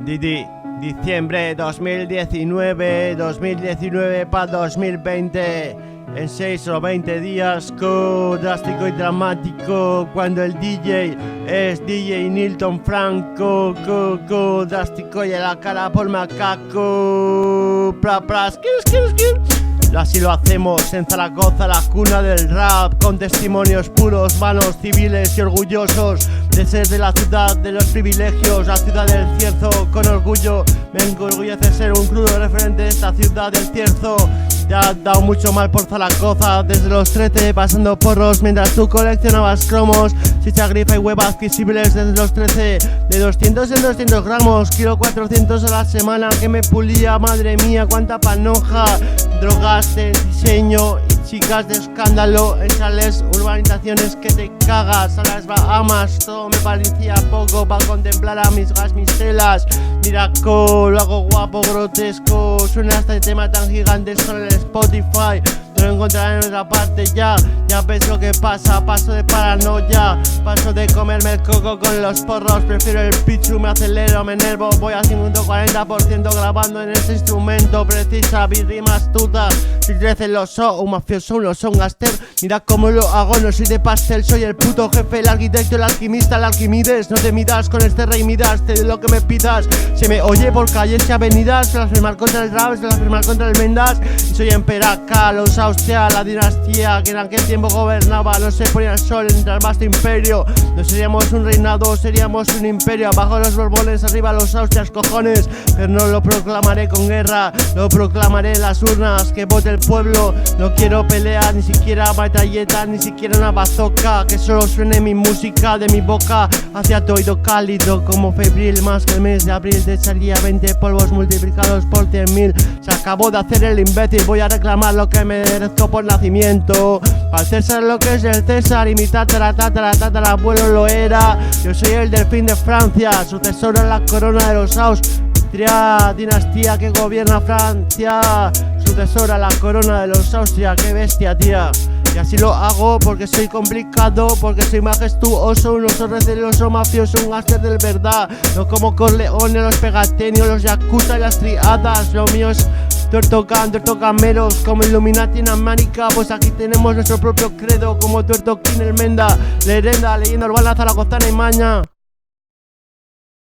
Diciembre 2019 para 2020. En 6 o 20 días, drástico y dramático. Cuando el DJ es DJ Nilton Franco, drástico y a la cara por macaco. Así lo hacemos en Zaragoza, la cuna del rap, con testimonios puros, vanos, civiles y orgullosos de ser de la ciudad de los privilegios, la ciudad del Cierzo. Con orgullo me enorgullece ser un crudo referente de esta ciudad del Cierzo. Te has dado mucho mal por Zaragoza desde los 13, pasando porros mientras tú coleccionabas cromos, chicha, grifa y hueva adquisibles desde los 13, de 200 en 200 gramos, kilo 400 a la semana que me pulía. Madre mía, cuánta panoja, drogas de diseño y chicas de escándalo en sales, urbanizaciones que te cagas, a las Bahamas. Todo me parecía poco para contemplar a mis gasmiselas. Mira, lo hago guapo, grotesco, suena este tema tan gigante con el Spotify. No lo encontraré en otra parte ya. Ya ves lo que pasa, paso de paranoia, paso de comerme el coco con los porros. Prefiero el pichu, me acelero, me enervo. Voy a 140% grabando en ese instrumento. Precisa, mi rima astuta. Si 13 lo soy, un mafioso, uno son gaster. Mira cómo lo hago, no soy de pastel. Soy el puto jefe, el arquitecto, el alquimista, el Arquímedes. No te midas con este rey Midas, te doy lo que me pidas. Se me oye por calles y avenidas. Se las firmar contra el rap, se las firmar contra el Mendas. Y soy Emperaca, los Austria, la dinastía que en aquel tiempo gobernaba. No se ponía el sol entre el vasto imperio. No seríamos un reinado, seríamos un imperio. Abajo los Borbones, arriba los Austrias, cojones. Pero no lo proclamaré con guerra, lo proclamaré en las urnas. Que vote el pueblo, no quiero pelear, ni siquiera metralleta, ni siquiera una bazooka. Que solo suene mi música de mi boca hacia tu oído cálido como febril. Más que el mes de abril te echaría 20 polvos multiplicados por 100.000. Se acabó de hacer el imbécil, voy a reclamar lo que me merezco por nacimiento. Al César lo que es el César y mi tatarabuelo lo era. Yo soy el delfín de Francia, sucesor a la corona de los Austria, dinastía que gobierna Francia, sucesor a la corona de los Austria. Qué bestia, tía. Y así lo hago porque soy complicado, porque soy majestuoso, un oso receloso, mafioso, un gángster del verdad. No como Corleone, los pegatenios, los yakuza y las triadas. Lo mío es tuertocameros, como Illuminati en América. Pues aquí tenemos nuestro propio credo, como Tuertoquín el Menda, Lerenda, leyenda urbana zaragozana y maña.